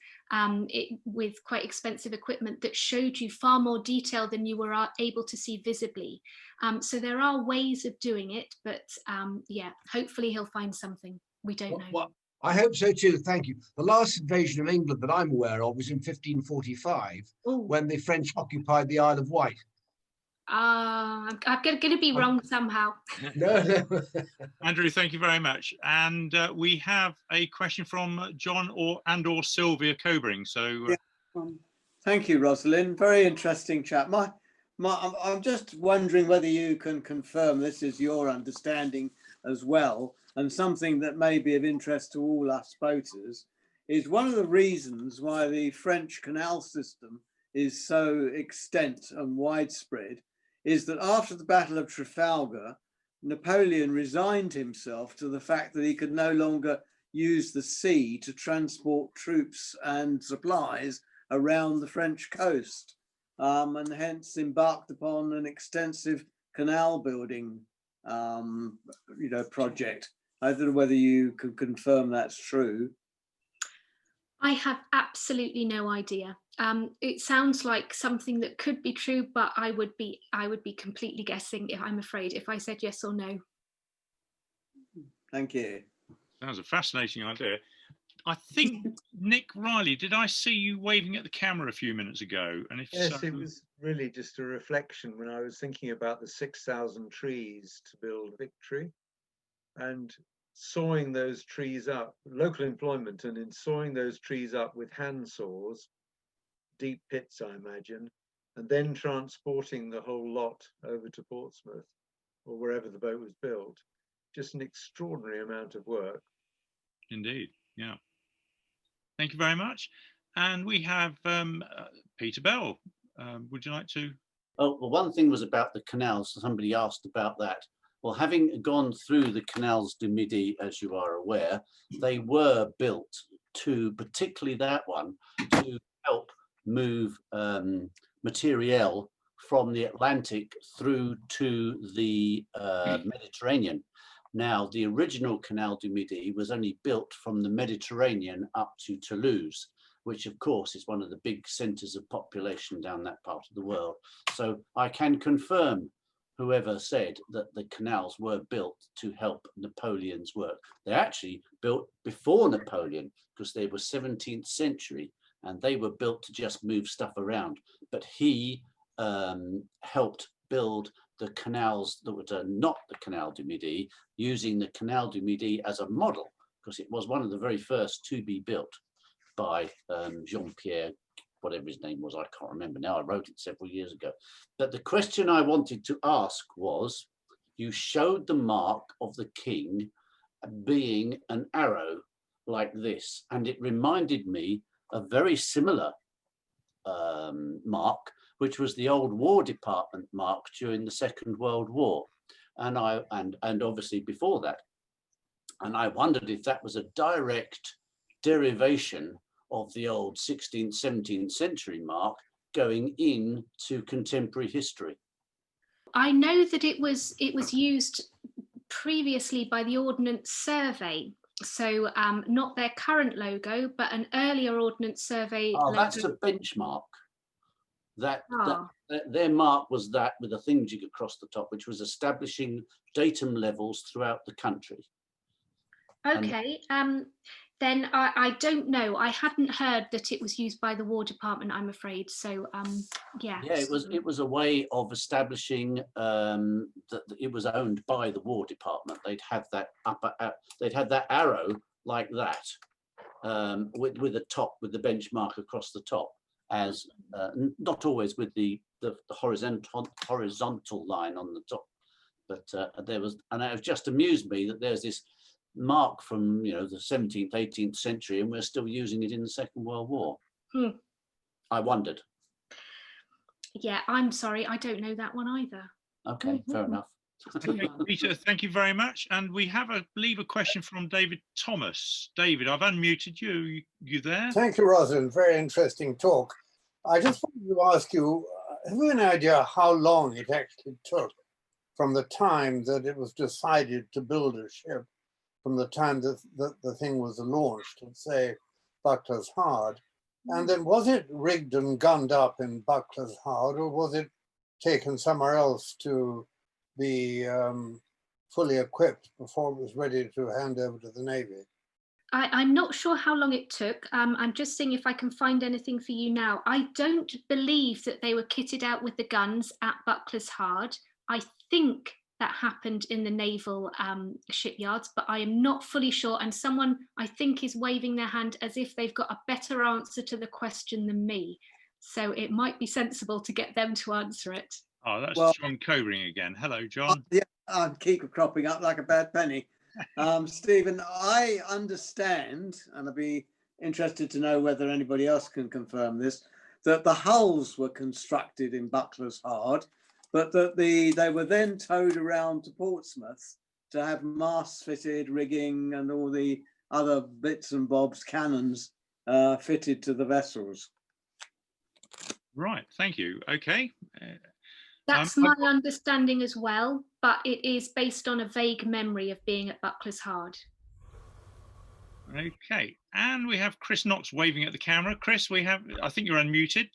B: with quite expensive equipment that showed you far more detail than you were able to see visibly. So there are ways of doing it, but yeah, hopefully he'll find something. We don't know.
F: Well, I hope so too, thank you. The last invasion of England that I'm aware of was in 1545, when the French occupied the Isle of Wight.
B: I'm going to be wrong somehow.
F: No.
A: Andrew, thank you very much. And we have a question from John or Sylvia Cobring. So,
G: thank you, Rosalyn. Very interesting chat. I'm just wondering whether you can confirm this is your understanding as well, and something that may be of interest to all us voters is one of the reasons why the French canal system is so extent and widespread is that after the Battle of Trafalgar, Napoleon resigned himself to the fact that he could no longer use the sea to transport troops and supplies around the French coast, and hence embarked upon an extensive canal building project. I don't know whether you could confirm that's true.
B: I have absolutely no idea. It sounds like something that could be true, but I would be completely guessing, if I'm afraid, if I said yes or no.
G: Thank you.
A: Sounds a fascinating idea. I think, Nick Riley, did I see you waving at the camera a few minutes ago? And if
H: yes,
A: so...
H: it was really just a reflection when I was thinking about the 6,000 trees to build Victory, and sawing those trees up, local employment, and in sawing those trees up with hand saws, deep pits, I imagine, and then transporting the whole lot over to Portsmouth or wherever the boat was built. Just an extraordinary amount of work.
A: Indeed, yeah. Thank you very much. And we have Peter Bell. Would you like to?
I: Oh, well, one thing was about the canals. Somebody asked about that. Well, having gone through the canals du Midi, as you are aware, they were built to, particularly that one, to help move materiel from the Atlantic through to the Mediterranean. Now, the original Canal du Midi was only built from the Mediterranean up to Toulouse, which of course is one of the big centres of population down that part of the world. So I can confirm whoever said that the canals were built to help Napoleon's work. They're actually built before Napoleon, because they were 17th century and they were built to just move stuff around. But he helped build the canals that were not the Canal du Midi, using the Canal du Midi as a model, because it was one of the very first to be built by Jean-Pierre, whatever his name was, I can't remember now, I wrote it several years ago. But the question I wanted to ask was, you showed the mark of the king being an arrow like this, and it reminded me of a very similar mark, which was the old War Department mark during the Second World War, and obviously before that. And I wondered if that was a direct derivation of the old 16th, 17th century mark going into contemporary history.
B: I know that it was used previously by the Ordnance Survey, so not their current logo, but an earlier Ordnance Survey logo.
I: That's a benchmark. Their mark was that with a thingamajig across the top, which was establishing datum levels throughout the country.
B: Okay. Then I don't know. I hadn't heard that it was used by the War Department, I'm afraid. So yeah.
I: Yeah, it was a way of establishing that it was owned by the War Department. They'd have that they'd have that arrow like that, with a top, with the benchmark across the top, as not always with the horizontal line on the top, but there was, and it just amused me that there's this mark from the 17th, 18th century, and we're still using it in the Second World War. I wondered.
B: Yeah, I'm sorry, I don't know that one either.
I: Okay, fair enough.
A: Okay, Peter, thank you very much. And we have, I believe, a question from David Thomas. David, I've unmuted you. You there?
J: Thank you, Rosalyn. Very interesting talk. I just wanted to ask you, have you any idea how long it actually took from the time that it was decided to build a ship, from the time that the thing was launched at, say, Buckler's Hard? And then was it rigged and gunned up in Buckler's Hard, or was it taken somewhere else to be fully equipped before it was ready to hand over to the Navy?
B: I'm not sure how long it took. I'm just seeing if I can find anything for you now. I don't believe that they were kitted out with the guns at Buckler's Hard. I think that happened in the naval shipyards, but I am not fully sure. And someone, I think, is waving their hand as if they've got a better answer to the question than me. So it might be sensible to get them to answer it.
A: Oh, that's John Covering again. Hello, John.
G: Yeah, I keep cropping up like a bad penny. Stephen, I understand, and I'd be interested to know whether anybody else can confirm this, that the hulls were constructed in Buckler's Hard, but that they were then towed around to Portsmouth to have masts fitted, rigging, and all the other bits and bobs, cannons fitted to the vessels.
A: Right, thank you. Okay.
B: That's my understanding as well, but it is based on a vague memory of being at Buckler's Hard.
A: Okay, and we have Chris Knox waving at the camera. Chris, I think you're unmuted.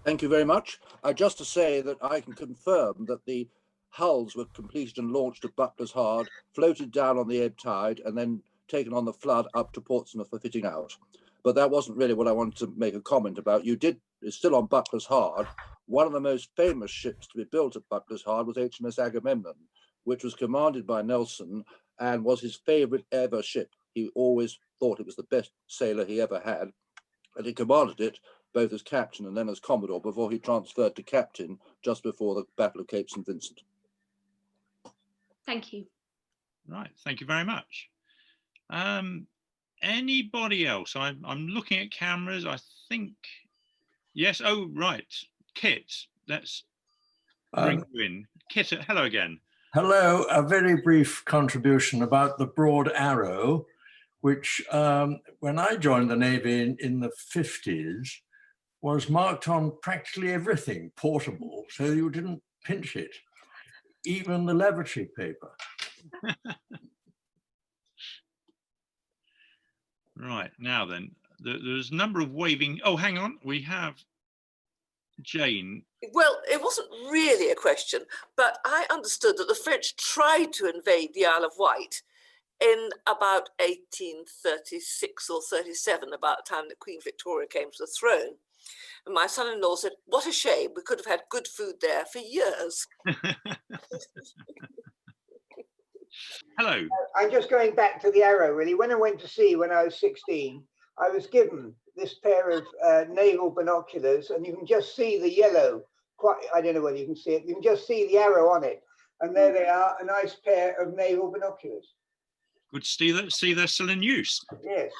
K: Thank you very much. Just to say that I can confirm that the hulls were completed and launched at Buckler's Hard, floated down on the ebb tide, and then taken on the flood up to Portsmouth for fitting out. But that wasn't really what I wanted to make a comment about. It's still on Buckler's Hard. One of the most famous ships to be built at Buckler's Hard was HMS Agamemnon, which was commanded by Nelson and was his favorite ever ship. He always thought it was the best sailor he ever had, and he commanded it both as captain and then as commodore before he transferred to captain just before the Battle of Cape St. Vincent.
B: Thank you.
A: Right, thank you very much. Anybody else? I'm looking at cameras. I think, yes. Oh, right. Kit, let's bring you in. Kit, hello again.
C: Hello, a very brief contribution about the broad arrow, which when I joined the Navy in the 50s, was marked on practically everything portable, so you didn't pinch it, even the lavatory paper.
A: Right, now then, there's a number of waving. Oh, hang on, we have Jane.
L: Well, it wasn't really a question, but I understood that the French tried to invade the Isle of Wight in about 1836 or 37, about the time that Queen Victoria came to the throne. And my son-in-law said, what a shame, we could have had good food there for years.
A: Hello.
M: I'm just going back to the arrow, really. When I went to sea when I was 16, I was given this pair of naval binoculars, and you can just see the yellow. I don't know whether you can see it. You can just see the arrow on it. And there they are, a nice pair of naval binoculars.
A: Good to see they're still in use.
M: Yes.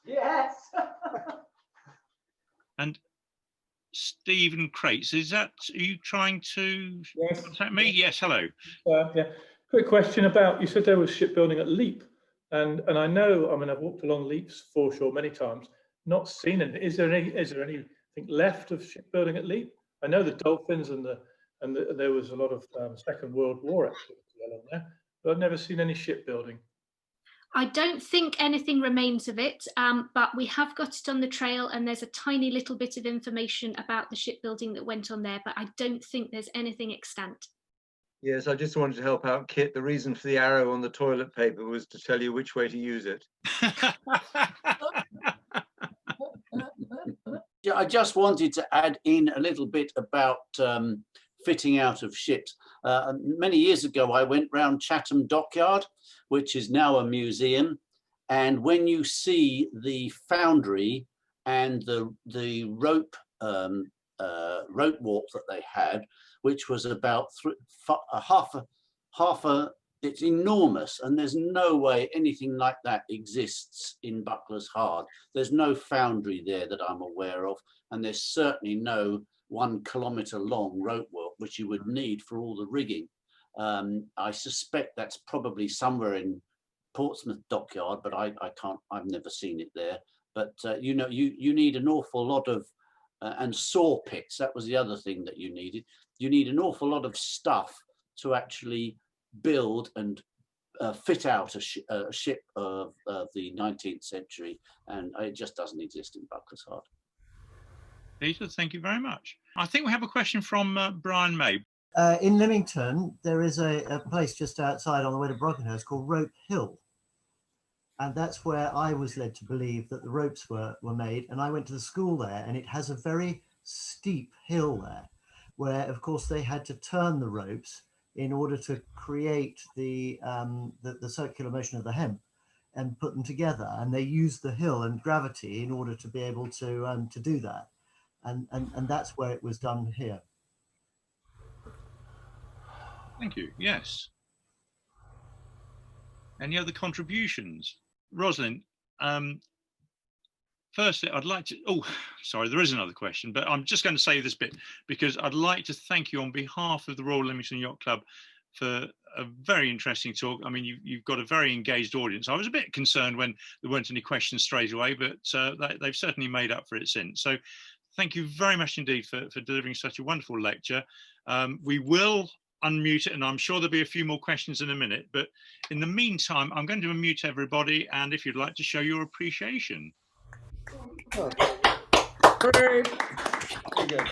D: Yes.
A: And Stephen Crates, are you trying to contact me? Yes, hello.
N: Yeah, quick question about, you said there was shipbuilding at Leap, and I know, I mean, I've walked along Leap's foreshore many times, not seen it. Is there anything left of shipbuilding at Leap? I know the dolphins and there was a lot of Second World War activity along there, but I've never seen any shipbuilding.
B: I don't think anything remains of it, but we have got it on the trail, and there's a tiny little bit of information about the shipbuilding that went on there, but I don't think there's anything extant.
H: Yes, I just wanted to help out Kit. The reason for the arrow on the toilet paper was to tell you which way to use it.
I: Yeah, I just wanted to add in a little bit about fitting out of ships. Many years ago, I went round Chatham Dockyard, which is now a museum. And when you see the foundry and the rope walk that they had, which was about it's enormous, and there's no way anything like that exists in Buckler's Hard. There's no foundry there that I'm aware of, and there's certainly no 1 kilometre long rope walk, which you would need for all the rigging. I suspect that's probably somewhere in Portsmouth Dockyard, but I've never seen it there. But you know, you need an awful lot of and saw pits. That was the other thing that you needed. You need an awful lot of stuff to actually build and fit out a ship of the 19th century, and it just doesn't exist in Buckler's Hard.
A: Peter, thank you very much. I think we have a question from Brian May.
O: In Lymington, there is a place just outside on the way to Brockenhurst called Rope Hill. And that's where I was led to believe that the ropes were made. And I went to the school there, and it has a very steep hill there, where, of course, they had to turn the ropes in order to create the circular motion of the hemp and put them together. And they used the hill and gravity in order to be able to do that. And that's where it was done here.
A: Thank you. Yes. Any other contributions? Rosalyn, firstly, I'd like to, oh, sorry, there is another question, but I'm just going to say this bit because I'd like to thank you on behalf of the Royal Lymington Yacht Club for a very interesting talk. I mean, you've got a very engaged audience. I was a bit concerned when there weren't any questions straight away, but they've certainly made up for it since. So thank you very much indeed for delivering such a wonderful lecture. We will unmute it, and I'm sure there'll be a few more questions in a minute, but in the meantime, I'm going to unmute everybody, and if you'd like to show your appreciation.
E: Very good.
P: Well done.